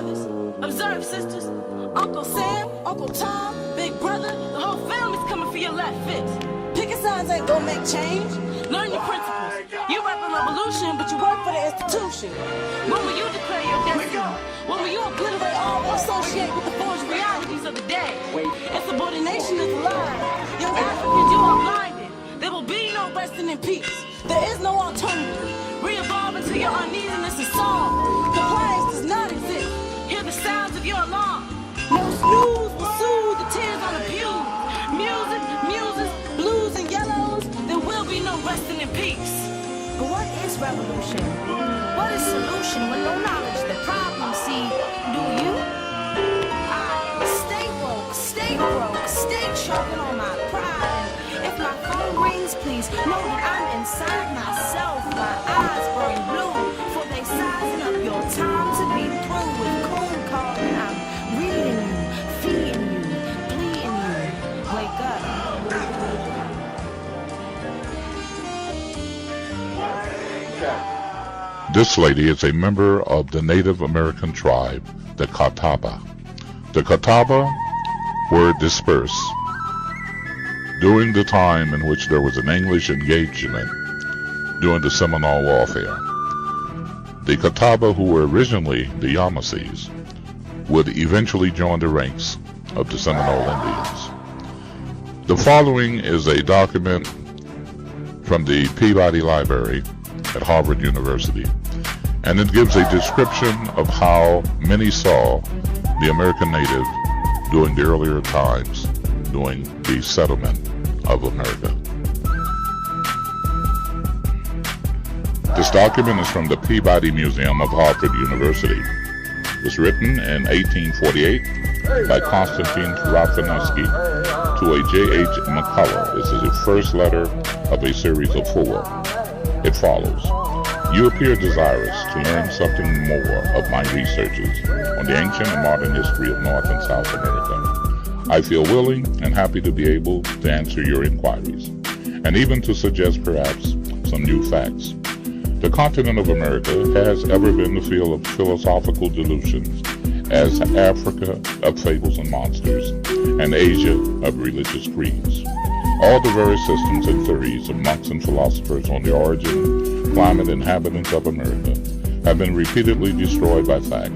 brothers. Observe, sisters. Uncle Sam, Uncle Tom, Big Brother, the whole family's coming for your left fist. Picking sides ain't gonna make change. Learn your principles. You rap a revolution, but you work for the institution. When will you declare your destiny? When will you obliterate all that associate with the forged realities of the day? And subordination is a lie. Young Africans, you are blinded. There will be no resting in peace. There is no alternative. Re-evolve until your uneasiness is solved. Compliance does not exist. Hear the sounds of your alarm. No snooze will soothe the tears on the pews. Music, muses, blues and yellows. There will be no resting in peace. But what is revolution? What is solution when no knowledge the problem? See, do you? Stay woke, stay broke, stay choking on my pride. If my phone rings, please know that I'm inside myself. My eyes burn blue, for they sizing up your time to be through with cold calling. I'm reading you, feeding you, pleading you. Wake up. This lady is a member of the Native American tribe, the Catawba. The Catawba were dispersed during the time in which there was an English engagement during the Seminole Warfare. The Catawba, who were originally the Yamasees, would eventually join the ranks of the Seminole Indians. The following is a document from the Peabody Library at Harvard University, and it gives a description of how many saw the American native during the earlier times during the settlement of America. This document is from the Peabody Museum of Harvard University. It was written in 1848 by Constantine Rafinesky to a J.H. McCullough. This is the first letter of a series of 4. It follows. You appear desirous to learn something more of my researches on the ancient and modern history of North and South America. I feel willing and happy to be able to answer your inquiries, and even to suggest perhaps some new facts. The continent of America has ever been the field of philosophical delusions, as Africa of fables and monsters, and Asia of religious creeds. All the various systems and theories of monks and philosophers on the origin, climate, and inhabitants of America have been repeatedly destroyed by fact,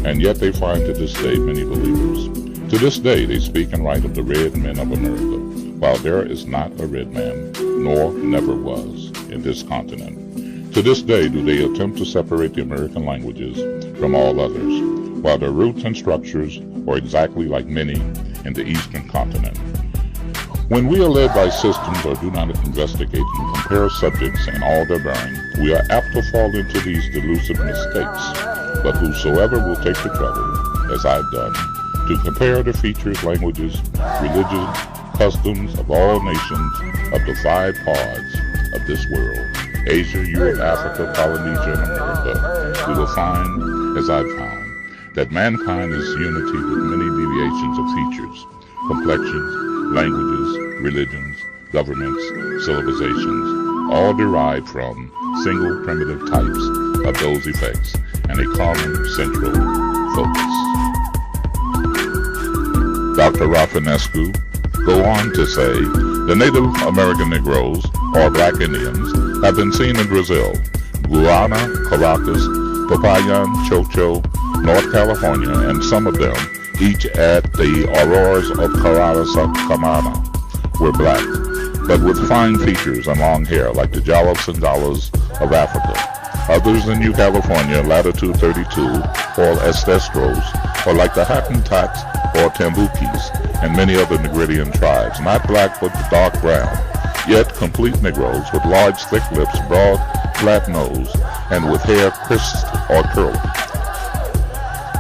and yet they find to this day many believers. To this day they speak and write of the red men of America, while there is not a red man, nor never was, in this continent. To this day do they attempt to separate the American languages from all others, while their roots and structures are exactly like many in the eastern continent. When we are led by systems or do not investigate and compare subjects in all their bearing, we are apt to fall into these delusive mistakes. But whosoever will take the trouble, as I've done, to compare the features, languages, religions, customs of all nations of the 5 parts of this world, Asia, Europe, Africa, Polynesia, and America, we will find, as I've found, that mankind is unity with many deviations of features, complexions, languages, religions, governments, civilizations, all derived from single primitive types of those effects and a common central focus. Dr. Rafinescu go on to say, the Native American Negroes, or Black Indians, have been seen in Brazil, Guyana, Caracas, Popayan, Chocho, North California, and some of them, each at the Auroras of Caracas, were black, but with fine features and long hair like the Jawas and Dawas of Africa. Others in New California, latitude 32, called Estestros, or like the Hottentots or Tambukis, and many other Negridian tribes, not black but dark brown, yet complete Negroes with large thick lips, broad flat nose, and with hair crisped or curly.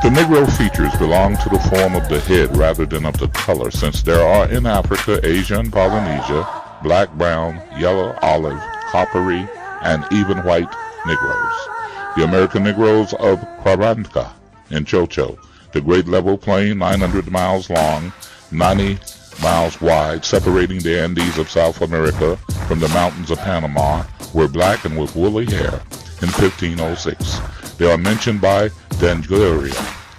The Negro features belong to the form of the head rather than of the color, since there are in Africa, Asia, and Polynesia, black, brown, yellow, olive, coppery, and even white Negroes. The American Negroes of Quaranca in Chocho, the great level plain 900 miles long, 90 miles wide, separating the Andes of South America from the mountains of Panama, were black and with woolly hair in 1506. They are mentioned by D'Angeria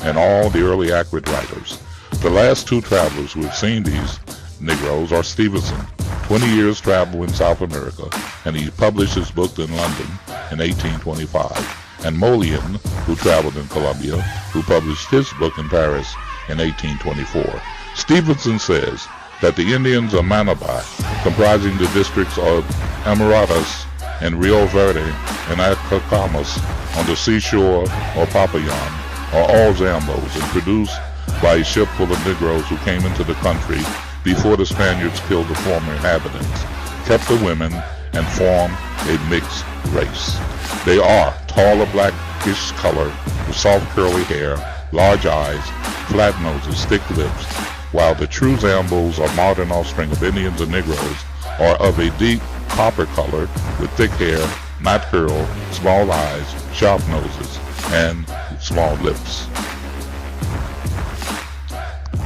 and all the early accurate writers. The last two travelers who have seen these Negroes are Stevenson, 20 years travel in South America, and he published his book in London in 1825, and Molian, who traveled in Colombia, who published his book in Paris in 1824. Stevenson says that the Indians of Manabí, comprising the districts of Amarotas and Rio Verde and Acacamas on the seashore or Popayan, are all Zambos and produced by a ship full of Negroes who came into the country before the Spaniards killed the former inhabitants, kept the women, and formed a mixed race. They are taller blackish color, with soft curly hair, large eyes, flat noses, thick lips, while the true Zambos or modern offspring of Indians and Negroes are of a deep copper color with thick hair, not curled, small eyes, sharp noses, and small lips.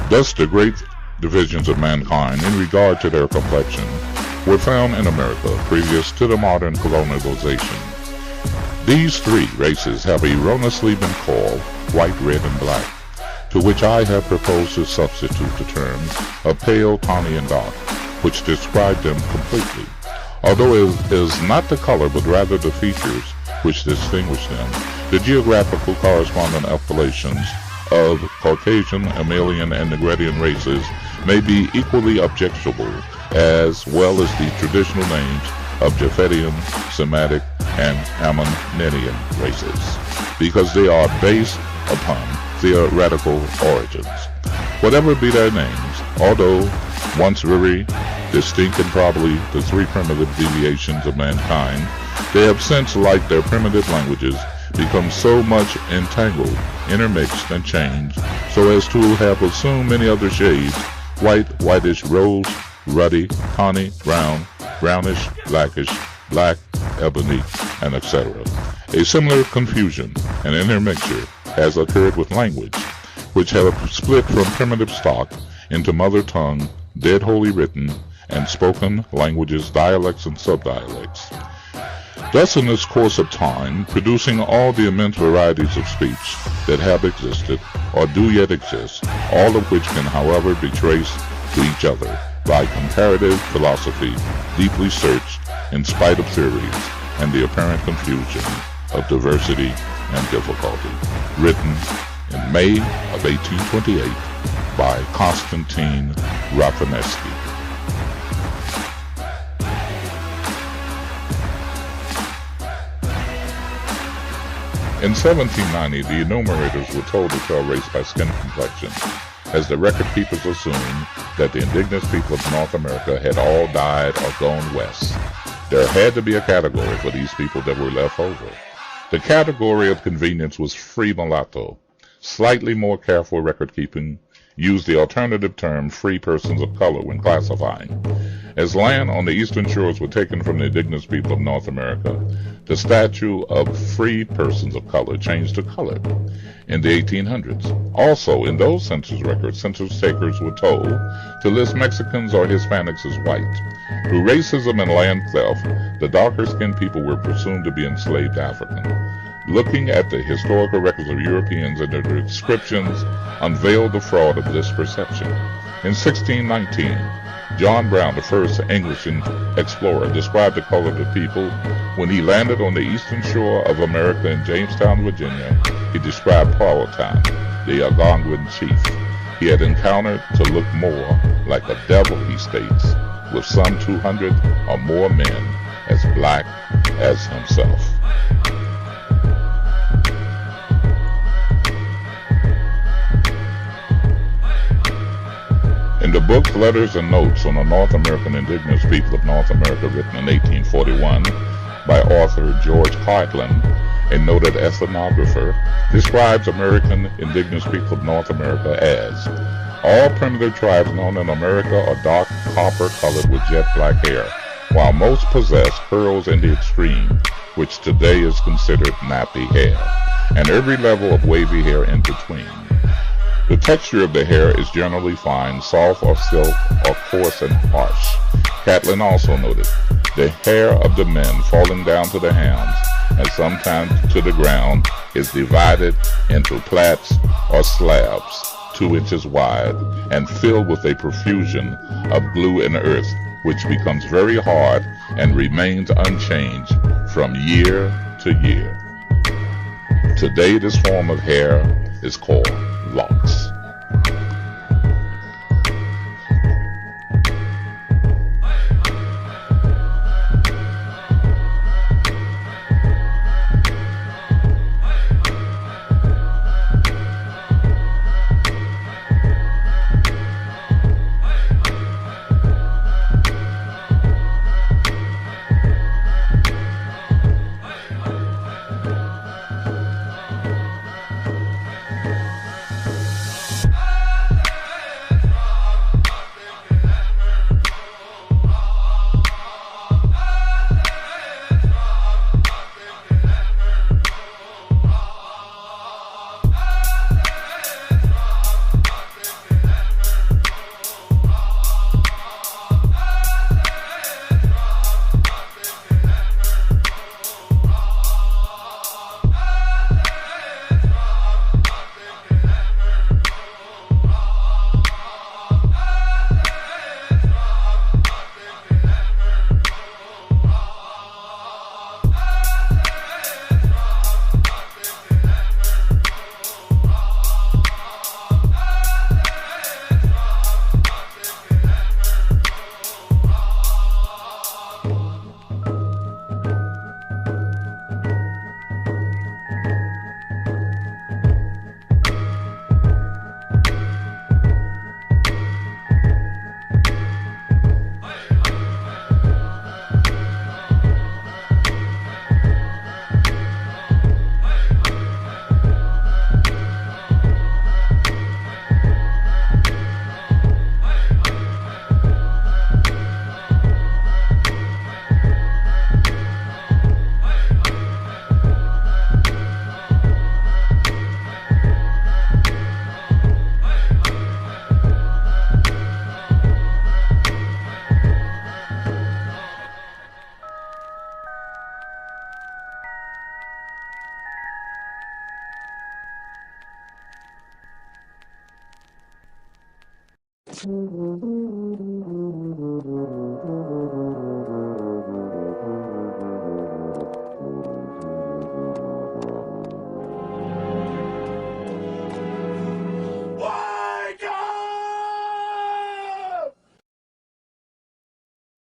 Thus the great divisions of mankind in regard to their complexion were found in America previous to the modern colonialization. These three races have erroneously been called white, red, and black, to which I have proposed to substitute the terms of pale, tawny, and dark, which describe them completely. Although it is not the color but rather the features which distinguish them, the geographical corresponding appellations of Caucasian, Amalian, and Negridian races may be equally objectionable, as well as the traditional names of Japhetian, Semitic, and Ammonian races, because they are based upon theoretical origins. Whatever be their names, although once very distinct and probably the three primitive deviations of mankind, they have since, like their primitive languages, become so much entangled, intermixed, and changed, so as to have assumed many other shades: white, whitish, rose, ruddy, tawny, brown, brownish, blackish, black, ebony, and etc. A similar confusion and intermixture has occurred with language, which have split from primitive stock into mother tongue, dead Holy Written, and spoken languages, dialects, and subdialects. Thus, in this course of time, producing all the immense varieties of speech that have existed or do yet exist, all of which can, however, be traced to each other by comparative philosophy, deeply searched in spite of theories and the apparent confusion of diversity and difficulty. Written in May of 1828 by Konstantin Rafinesky. In 1790, the enumerators were told to tell race by skin complexion, as the record keepers assumed that the indigenous people of North America had all died or gone west. There had to be a category for these people that were left over. The category of convenience was free mulatto. Slightly more careful record keeping used the alternative term free persons of color when classifying. As land on the eastern shores were taken from the indigenous people of North America, the statute of free persons of color changed to colored in the 1800s. Also, in those census records, census takers were told to list Mexicans or Hispanics as white. Through racism and land theft, the darker-skinned people were presumed to be enslaved African. Looking at the historical records of Europeans and their descriptions unveiled the fraud of this perception. In 1619, John Brown, the first English explorer, described the color of the people. When he landed on the eastern shore of America in Jamestown, Virginia, he described Powhatan, the Algonquin chief he had encountered, to look more like a devil, he states, with some 200 or more men as black as himself. In the book Letters and Notes on the North American Indigenous People of North America, written in 1841 by author George Cartland, a noted ethnographer, describes American indigenous people of North America as: all primitive tribes known in America are dark copper-colored with jet black hair, while most possess curls in the extreme, which today is considered nappy hair, and every level of wavy hair in between. The texture of the hair is generally fine, soft or silk, or coarse and harsh. Catlin also noted, the hair of the men falling down to the hams and sometimes to the ground is divided into plaits or slabs 2 inches wide and filled with a profusion of glue and earth, which becomes very hard and remains unchanged from year to year. Today this form of hair is called locks.